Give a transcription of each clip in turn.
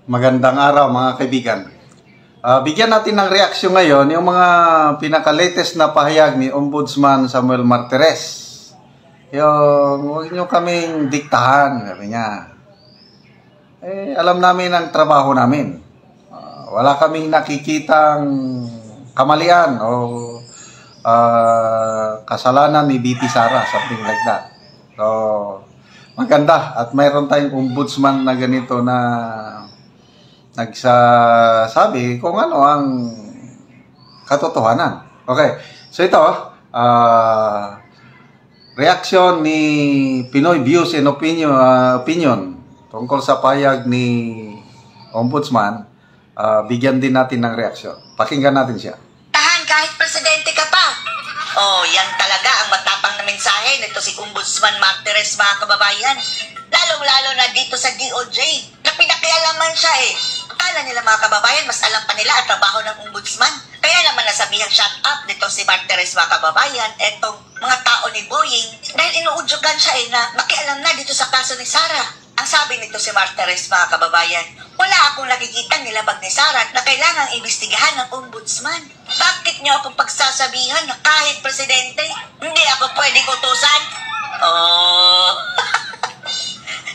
Magandang araw mga kaibigan. Bigyan natin ng reaksyon ngayon yung mga pinaka-latest na pahayag ni Ombudsman Samuel Martires. Yung huwag nyo kaming diktahan, sabi niya. Alam namin ang trabaho namin. Wala kaming nakikitang kamalian o kasalanan ni BP Sara, something like that. So, maganda at mayroon tayong ombudsman na ganito na nagsasabi kung ano ang katotohanan. Okay, so ito, reaction ni Pinoy Views and Opinion tungkol sa payag ni Ombudsman. Bigyan din natin ng reaksyon. Pakinggan natin siya. Tahan kahit presidente ka pa. Oh, yan talaga ang matapang na mensahe nito si Ombudsman Martires, mga kababayan. Lalong-lalo na dito sa DOJ na pinakialaman siya eh. Akala nila mga kababayan, mas alam pa nila ang trabaho ng ombudsman. Kaya naman nasabihang shut up nito si Martires, mga kababayan, etong mga tao ni Boying dahil inuudyogan siya eh na makialam na dito sa kaso ni Sara. Ang sabi nito si Martires, mga kababayan, wala akong nakikita nilabag ni Sara na kailangang imbestigahan ng ombudsman. Bakit niyo akong pagsasabihan na kahit presidente, hindi ako pwedeng utusan? Oh...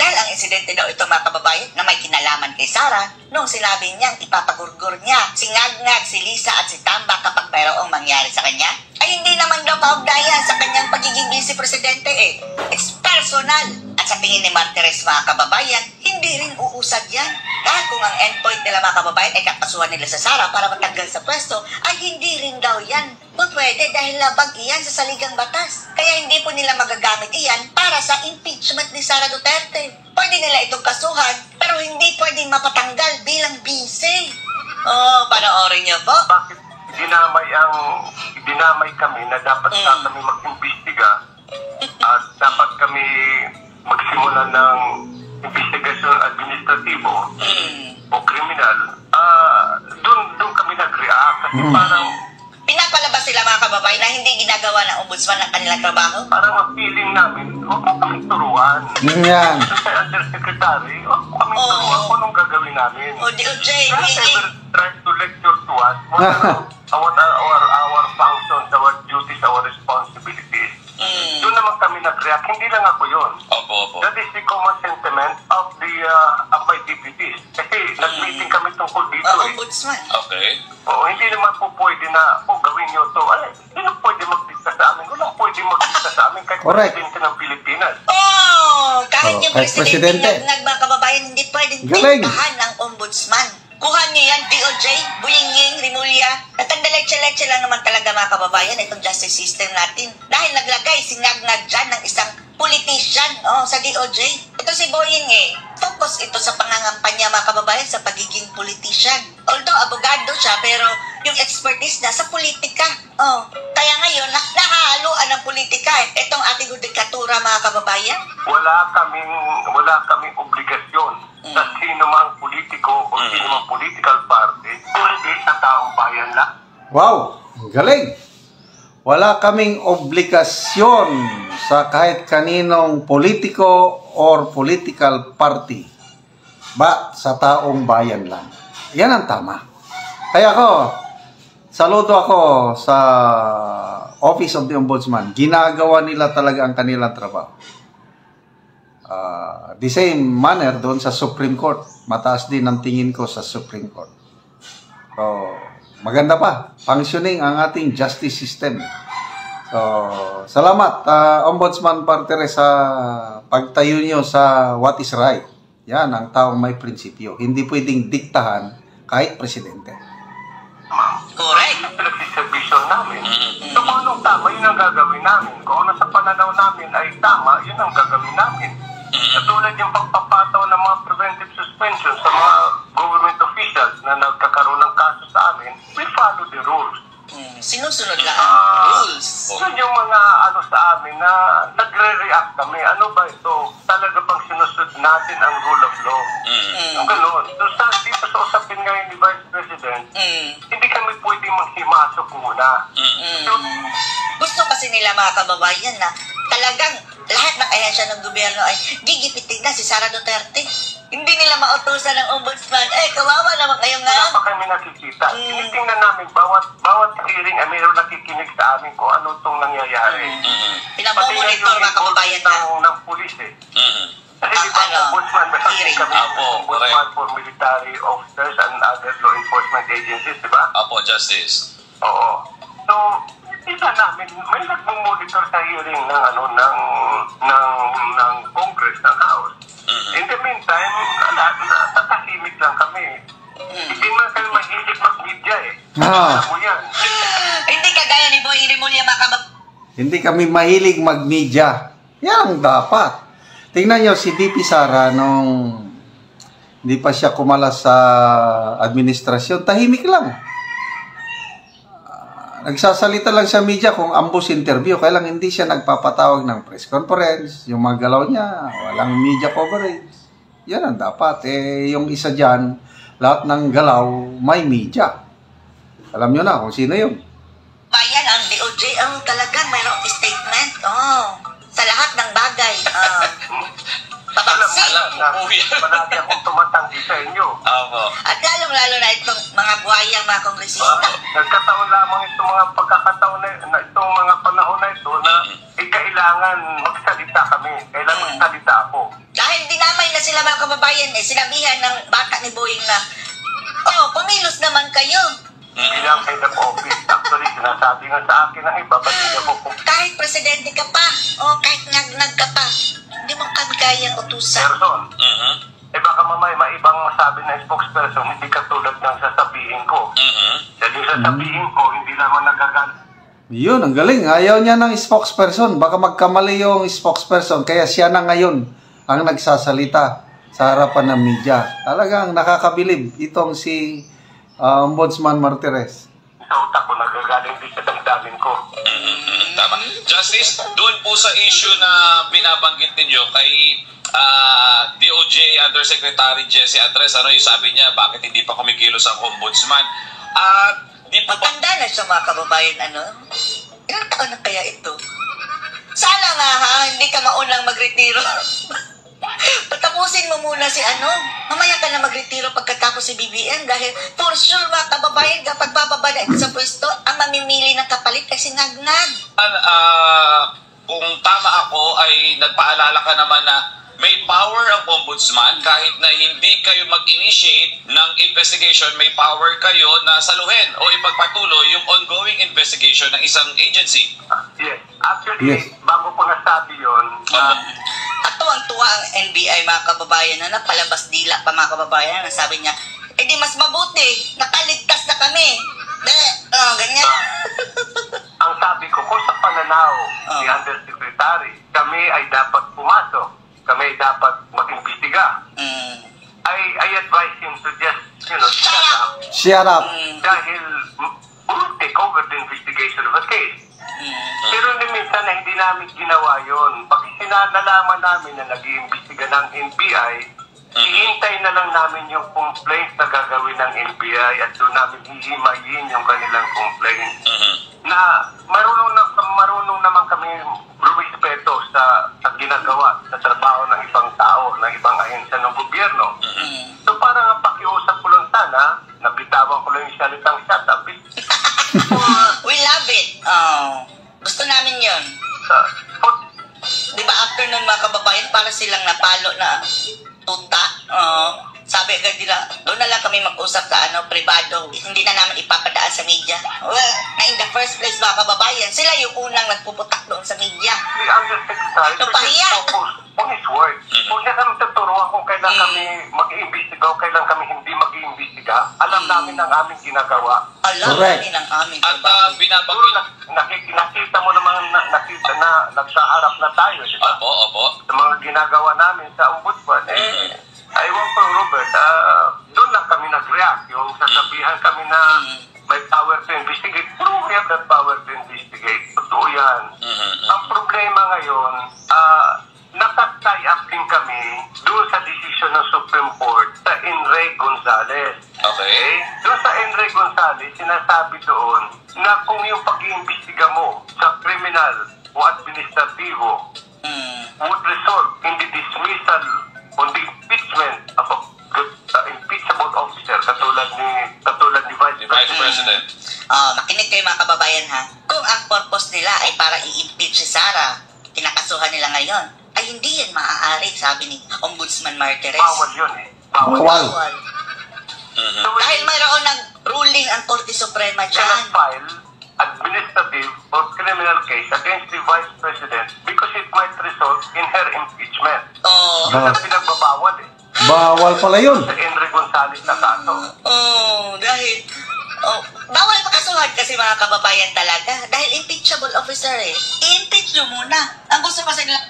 Dahil ang insidente daw ito, mga kababayan, na may kinalaman kay Sara nung sinabi niyang ipapagurgur niya si Ngag-Ngag, si Lisa at si Tamba kapag mayroong mangyari sa kanya, ay hindi naman daw kaugnayan sa kanyang pagiging vice-presidente eh. It's personal. At sa tingin ni Martires, mga kababayan, hindi rin uusad yan. Dahil kung ang endpoint nila, mga kababayan, ay kakasuhan nila sa Sara para matanggal sa pwesto, ay hindi rin daw yan. Pwede dahil labag iyan sa saligang batas. Kaya hindi po nila magagamit iyan para sa impeachment ni Sara Duterte. Pwede nila itong kasuhan, pero hindi pwedeng mapatanggal bilang vice. Oh, panoorin niyo po. Bakit dinamay kami na dapat na kami mag-imbestiga at dapat kami magsimula ng investigasyon administratibo o kriminal, doon kami nag-react kasi parang pinapalabas sila, mga kababayan, na hindi ginagawa ng ombudsman ng kanilang trabaho. Parang ang feeling namin, huwag mo kami turuan. Yan. Sa undersecretary, huwag mo kami turuan kung anong gagawin namin. O DOJ, never try to lecture to us what are our functions, our duties, our responsibilities. Doon naman kami nag-react. Hindi lang ako yun. That is the common sentiment of my deputies. Kasi nag-meeting kami tungkol dito ombudsman. Okay. Hindi naman po pwede na, gawin nyo to. Hindi na pwede mag-dikta sa amin. Walang pwede mag-dikta sa amin kahit presidente ng Pilipinas. Kahit yung presidente ng mga kababayan, hindi pwedeng diktahan ng ombudsman. Kuha niyo yan, DOJ, Buyinging, Rimulya. At ang leche-leche lang naman talaga, mga kababayan, itong justice system natin. Dahil naglagay si Ngag-Ngag dyan ng isang politician sa DOJ. Ito si Boying focus ito sa pangangampanya, mga kababayan, sa pagiging politician. Although abogado siya, pero yung expertise niya sa politika. Kaya ngayon, nahahaluan ng politika. Itong ating judikatura, mga kababayan. Wala kaming obligasyon sa sino mang politiko o sino mang political party, kundi sa taong bayan lang. Wow, galing. Wala kaming obligasyon sa kahit kaninong politiko or political party, ba sa taong bayan lang. Yan ang tama. Kaya saludo ako sa Office of the Ombudsman. Ginagawa nila talaga ang kanilang trabaho. The same manner doon sa Supreme Court. Mataas din ang tingin ko sa Supreme Court. So, maganda pa. Functioning ang ating justice system. So, salamat Ombudsman Martires sa pagtayo niyo sa what is right. Yan ang taong may prinsipyo. Hindi pwedeng diktahan kahit presidente. Correct. Pinagsiservisyon namin. So, kung anong tama, yun ang gagawin namin. Kung ano sa pananaw namin ay tama, yun ang gagawin namin. Katulad yung pagpapataw ng mga preventive suspension sa mga government officials na nagkakaroon ng kaso sa amin, we follow the rules. Sinusunod lang ang rules. Yun yung mga sa amin na nagre-react kami. Ano ba ito? Talaga bang sinusunod natin ang rule of law? Yung ganun. So dito sa usapin ngayon ni Vice President, hindi kami pwedeng maghimasok muna. Gusto kasi nila, mga kababayan, na talagang lahat ng ahensya ng gobyerno ay gigipitin na si Sara Duterte. Hindi nila mautusan ng ombudsman, namin, bawat hearing ay mayroon nakikinig sa amin kung ano itong nangyayari. Pinamomonitor mga kababayan na. Ng pulis eh. Kasi di ba, ombudsman, may kami ombudsman for military officers and other law enforcement agencies, di ba? Apo, Justice. Oo. So, isa namin, may nagmumonitor sa hearing ng Congress, ng House. In the meantime, tatahimik lang kami. Hindi man kayo mahilig mag-media eh. Alam mo yan. Hindi kagaya ni Boy Rimulya mga kababayan. Hindi kami mahilig mag-media. Yan ang dapat. Tingnan nyo si DP Sara nung hindi pa siya kumalas sa administrasyon, tahimik lang. Nagsasalita lang sa media kung ambush interview, kaya lang hindi siya nagpapatawag ng press conference. Yung mga galaw niya, walang media coverage. Yan ang dapat. Yung isa dyan, lahat ng galaw may media. Alam nyo na kung sino yun. Bayan, ang DOJ, ang talagang mayroong statement. Sa lahat ng bagay. Papansin. Palagi akong tumatanggi sa inyo. At lalong-lalo na itong mga buhayang mga kongresista. Nagkataon lamang itong mga pagkakataon na itong mga panahon na ito na kailangan magsalita kami. Kailangan magsalita ako. Dahil dinamay na sila mga kababayan, sinabihan ng bata ni Boying na, pumilos naman kayo. Bilang head of office, actually, sinasabi nga sa akin ng iba, ba't hindi ako kahit presidente ka pa, kahit nag ka pa, hindi mo kagayang utusan. person. Baka mamay maibang masabi na spokesperson, hindi katulad ng sasabihin ko. Dahil yung sasabihin ko, hindi naman nagagal. Yun, ang galing. Ayaw niya ng spokesperson. Baka magkamali yung spokesperson, kaya siya na ngayon ang nagsasalita sa harapan ng media. Talagang nakakabilib itong si Ombudsman Martires. Sa utak ko, nagagaling din sa damdamin ko. Tama. Justice, doon po sa issue na binabanggit ninyo kay DOJ Undersecretary Jesse Andres, ano yung sabi niya, bakit hindi pa kumikilos ang ombudsman? At di po matanda na siya mga kababayan, ilang taon na kaya ito? Sana nga hindi ka maunang magretiro. Patapusin mo muna si mamaya ka na magretiro pagkatapos si BBM dahil for sure mga kababayan kapag bababa na ito sa pwesto, ang mamimili ng kapalit ay sinagnag. Kung tama ako ay nagpaalala ka naman na may power ang ombudsman kahit na hindi kayo mag-initiate ng investigation, may power kayo na saluhin o ipagpatuloy yung ongoing investigation ng isang agency. Yes. Actually, bago ko nasabi yun, at tuwang-tuwa ang NBI mga kababayan na napalabas dila pa mga kababayan na sabi niya, di mas mabuti, nakaligtas na kami. Ganyan. Ang sabi ko, kung sa pananaw ni Undersecretary, kami ay dapat pumasok, kami ay dapat mag-imbestiga. I advise him to just, Shut up. Dahil we'll take over the investigation of the case. Pero minsan na hindi namin ginawa yun. Pag sinalalaman namin na nag-iimbestiga ng NBI, hihintay na lang namin yung complaint na gagawin ng NBI at doon namin hihimayin yung kanilang complaint. Na marunong naman kami rumispeto sa ginagawa sa trabaho ng ibang tao, ng ibang ahensya ng gobyerno. So parang pakiusap ko lang sana, nabitawan ko lang yung salitang shut up. We love it. Gusto namin yun. Di ba after nun mga kababayan, para silang napalo na tuta. Sabi agad nila, doon na lang kami mag-usap sa privado. Hindi na namin ipapadaan sa media. Well, na in the first place mga kababayan, sila yung unang nagpuputak doon sa media. The Undersecretary focus on his work. Kung siya kami tuturuan kung kailan kami mag-iimbestiga o kailan kami hindi mag-iimbestiga, alam namin ang aming ginagawa. Alam namin ang aming at binabanggit. Nakita mo naman nakita na nagsaharap na tayo, di ba? Opo. Sa mga ginagawa namin sa ombudsman, ayaw po Robert, doon lang kami nag-react. Yung sasabihan kami na may power to investigate. Pero we have that power to investigate. Totoo yan. Ang problema ngayon, nakatay up din kami doon sa decision ng Supreme Court sa Enrique Gonzalez. Okay. Doon sa Enrique Gonzalez, sinasabi doon na kung yung pag-iimbestiga mo sa criminal o administrativo would result in the dismissal on the impeachment of a impeachable officer katulad ni Vice President. Makinig kayo mga kababayan ha. Kung ang purpose nila ay para i-impeach si Sara, kinakasuhan nila ngayon, ay hindi yan maaari, sabi ni Ombudsman Martires. Bawal yun eh. Bawal. Dahil mayroon ng ruling ang Korte Suprema dyan. File administrative or criminal case against the Vice President because it might result in her impeachment. Yun ang pinagbabawal eh. Bawal pala yun. Sa Henry Gonzalez na kaso. Dahil bawal makasuhan kasi mga kababayan talaga. Dahil impeachable officer eh. I-impeach nyo muna. Ang gusto kasi nila...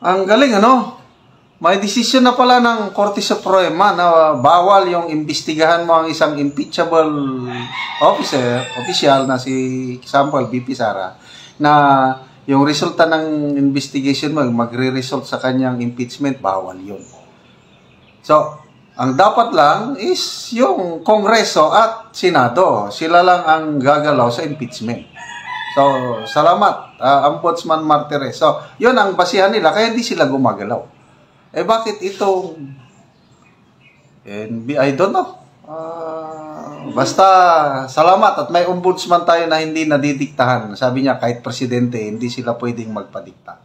Ang galing, ano? May desisyon na pala ng Korte Suprema na bawal yung imbestigahan mo ang isang impeachable official na si, example, VP Sara, na yung resulta ng investigation mo, magre-result sa kanyang impeachment, bawal yun. So, ang dapat lang is yung Kongreso at Senado. Sila lang ang gagalaw sa impeachment. So, salamat, Ombudsman Martires. So, yun ang basihan nila, kaya hindi sila gumagalaw. Bakit itong... I don't know. Basta, salamat at may ombudsman tayo na hindi nadidiktahan. Sabi niya, kahit presidente, hindi sila pwedeng magpadikta.